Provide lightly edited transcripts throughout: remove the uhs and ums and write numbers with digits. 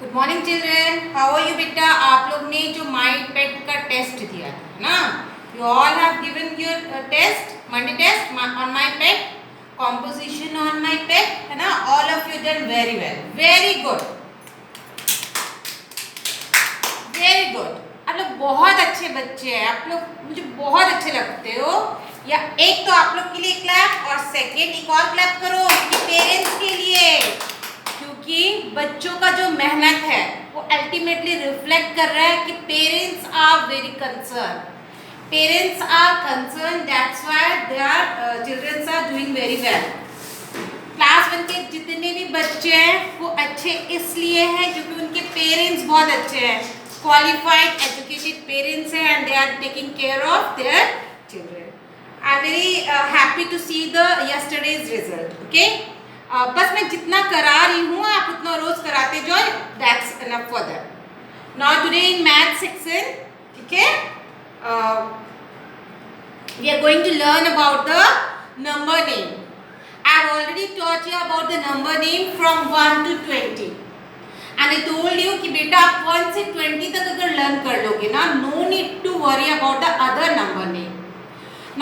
Good morning children, how are you बेटा। आप लोग ने जो माई पेट का टेस्ट दिया है ना, you all have given your test, Monday test on my pet, composition on my pet, है ना। All of you done very well, very good, very good. आप लोग बहुत अच्छे बच्चे हैं, आप लोग मुझे बहुत अच्छे लगते हो। या एक तो आप लोग के लिए क्लैप, और सेकेंड एक और क्लैप करो पेरेंट्स के लिए, क्योंकि बच्चों का जो मेहनत है वो अल्टीमेटली रिफ्लेक्ट कर रहा है कि parents are very concern, parents are concern, that's why their childrens are doing very well. Class 1 के जितने भी बच्चे हैं वो अच्छे इसलिए हैं क्योंकि उनके पेरेंट्स बहुत अच्छे हैं, क्वालिफाइड एजुकेटेड पेरेंट्स हैं, and they are taking care of their children. I am very happy to see the yesterday's result. Okay, बस मैं जितना करा रही हूँ आप उतना रोज कराते जाओ, that's enough for that. Now today in math section, ठीक है, we are going to learn about the number name. I have already taught you about the number name from 1 to 20 and I told you कि बेटा आप 1 से 20 तक अगर learn कर लोगे ना, no need to worry about the other number name.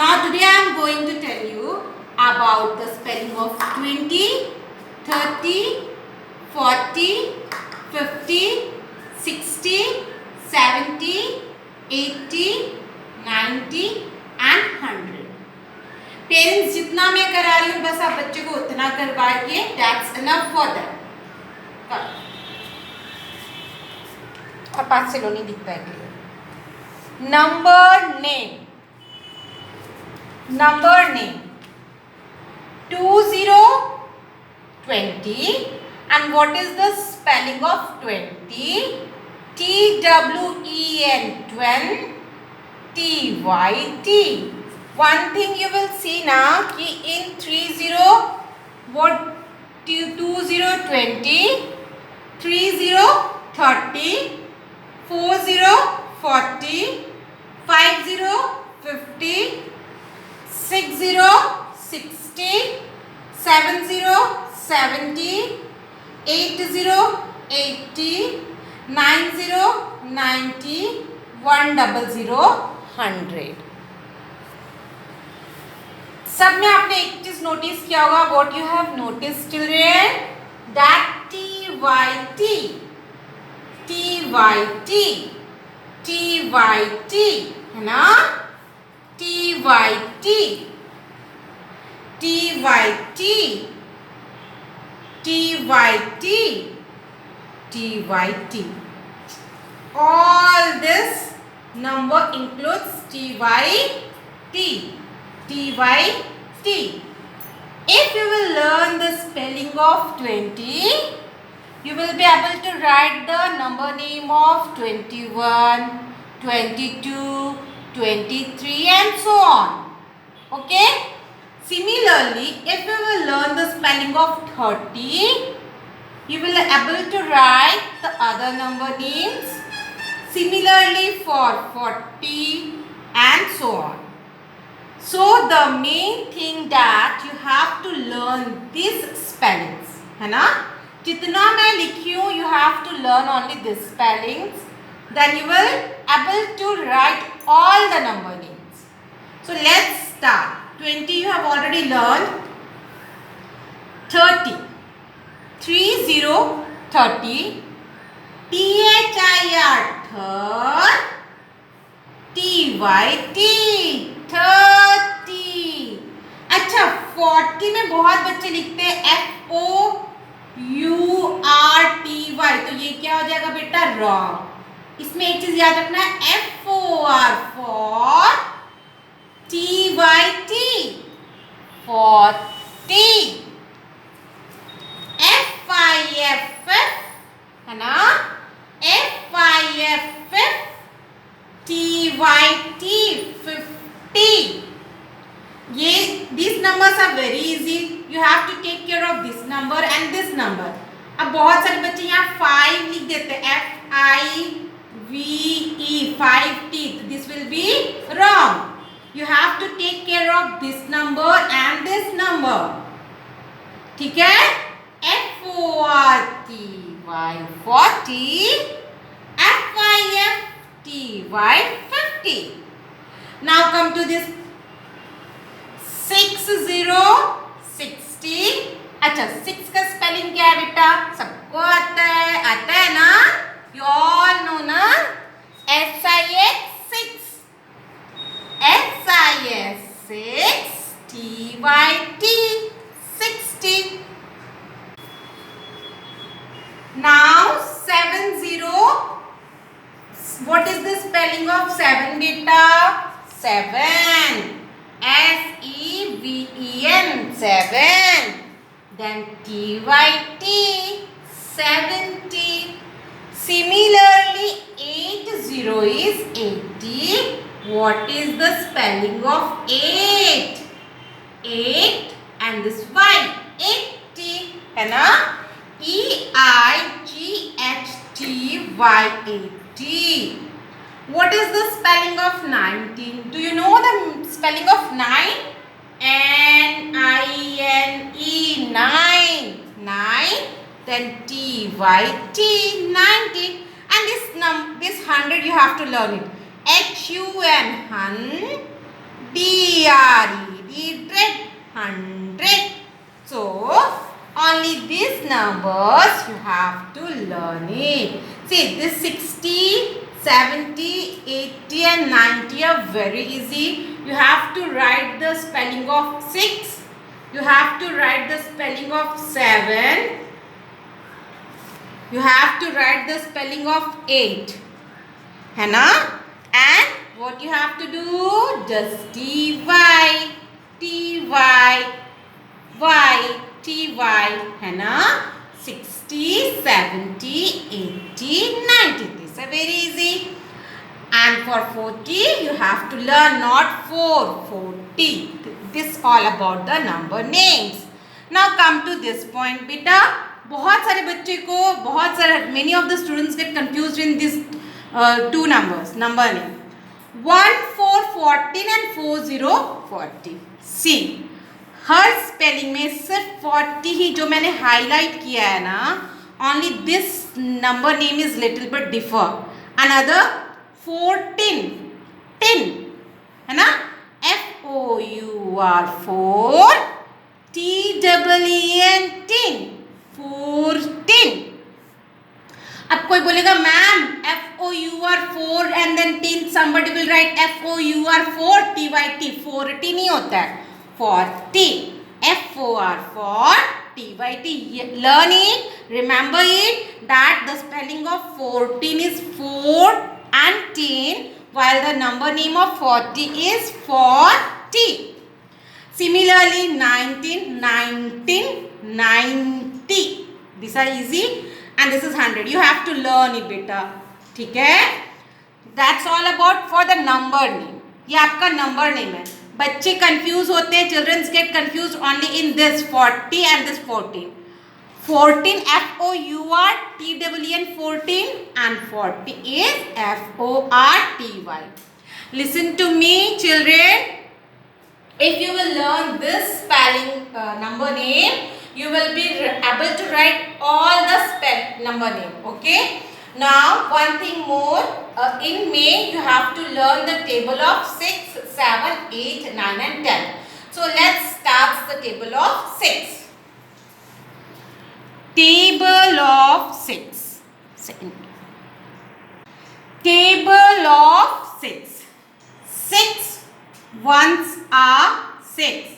Now today I am going to tell you about the spelling of 20, 30, 40, 50, 60, 70, 80, 90 and 100. Parents जितना मैं करा रही हूँ बस आप बच्चे को उतना करवाइए, दैट्स इनफ फॉर दैट। और 5 से लो नहीं दिखता है clear. Number name, number name 20, 20 and what is the spelling of 20? TWEN, 20, TYT. One thing you will see now कि in 30 what 20 20, 30 30, 40 40, 50 50, 60 60, 70 70, 80 80, 90 90, 100 100। सब में आपने एक चीज नोटिस किया होगा, what you have notice children, that TYT, TYT, TYT, है ना, TYT, TYT, TYT, TYT. All this number includes TYT, TYT. If you will learn the spelling of 20, you will be able to write the number name of 21, 22, 23 and so on. Okay? Similarly, if you will learn the spelling of 30, you will be able to write the other number names. Similarly for 40 and so on. So the main thing that you have to learn these spellings, है ना, जितना मैं लिखी हूँ you have to learn only these spellings, then you will able to write all the number names. So let's start. 20 you have already learned. 30, 30, 30, THIR, third, TYT, 30। अच्छा, 40 में बहुत बच्चे लिखते हैं FOURTY, तो ये क्या हो जाएगा बेटा, रॉन्ग। इसमें एक चीज याद रखना है, FOR फॉर, TYT 40, FIFF, है ना, FIFF, TYT 50। ये these numbers are very easy, you have to take care of this number and this number। अब बहुत सारे बच्चे यहाँ 5 लिख देते हैं, FIVE 5T, this will be wrong। You have to take care of this number and this number, ठीक है, FORT Y 40, F-Y-F, T-Y 50. Now come to this 60, 60. अच्छा 6 का स्पेलिंग क्या है बेटा? सबको आता है ना? You all know ना? SIX 6, SIS 6, TYT 60. Now 70. What is the spelling of 7 beta? 7. SEVEN 7. Then TYT 70. Similarly 80 is 80. What is the spelling of 8? 8 and this Y 80 है ना? EIGHTY 80. What is the spelling of 19? Do you know the spelling of 9? N-I-N-E 9. 9. Then T-Y-T 90. And this 100 you have to learn it. H-U-N hun. D-R-E-D 100. So only these numbers you have to learn it. See, this 60, 70, 80 and 90 are very easy. You have to write the spelling of 6. You have to write the spelling of 7. You have to write the spelling of 8. है ना? And what you have to do? Just T-Y, T-Y, Y, T-Y, है ना? 60, 70, 80, 90. These are very easy. And for 40, you have to learn not 4, 40. This all about the number names. Now come to this point, beta. बहुत सारे बच्चे को many of the students get confused in these two numbers, number name. 1, 4, 14 and 40, 40. See. Her spelling में सिर्फ 40 ही जो मैंने highlight किया है ना, only this number name is little bit differ. Another 14, 10 है ना? FOUR 4, TEEN 10, 14. अब कोई बोलेगा ma'am FOUR 4 and then 10 somebody will write FOUR 4 TYT 40 नहीं होता है 40. FOR for TYT. Learn it. Remember it that the spelling of 14 is 4 and 10 while the number name of 40 is 40. Similarly 19, 19, 90. These are easy and this is 100. You have to learn it beta. ठीक है? That's all about for the number name. ये आपका number name है. बच्चे confuse होते हैं, childrens get confuse only in this 40 and this 14. 14 FOUR TEEN 14 and 40 is FORTY. Listen to me children. If you will learn this spelling number name, you will be able to write all the number name. Okay. Now one thing more, in May you have to learn the table of 6, 7, 8, 9 and 10. So let's start the table of 6. Table of 6. Table of 6. 6 ones are 6.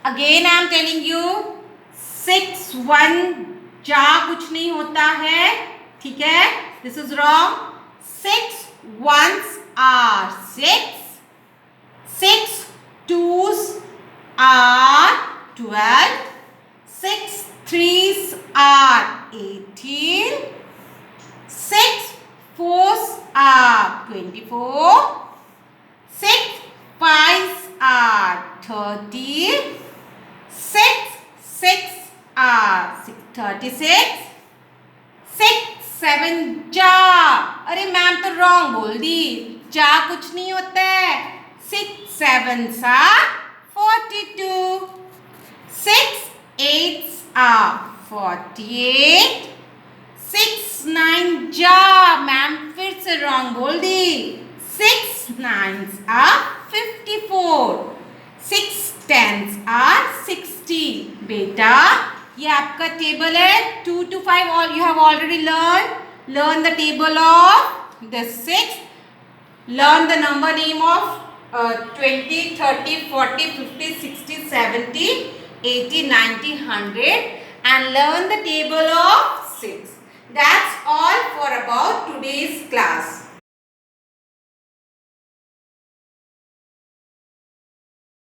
Again I am telling you 6 1 जा कुछ नहीं होता है, ठीक है? This is wrong. 6 ones are 6. 6 twos are 12. 6 threes are 18. 6 fours are 24. 6 fives are 30. 6 6 are 36. 6 7 जा, अरे ma'am तो रॉन्ग बोल दी, जा कुछ नहीं होता है. 6 7s are 42. 6 8s are 48. 6 9 जा, मैम फिर से रॉन्ग बोल दी। 6 9s are 54, 6 10s are 60। बेटा ये आपका टेबल है 2 to 5, और you have already learn the table of the 6, learn the number name of 20 30 40 50 60 70 80 90 100, and learn the table of 6. That's all for about today's class.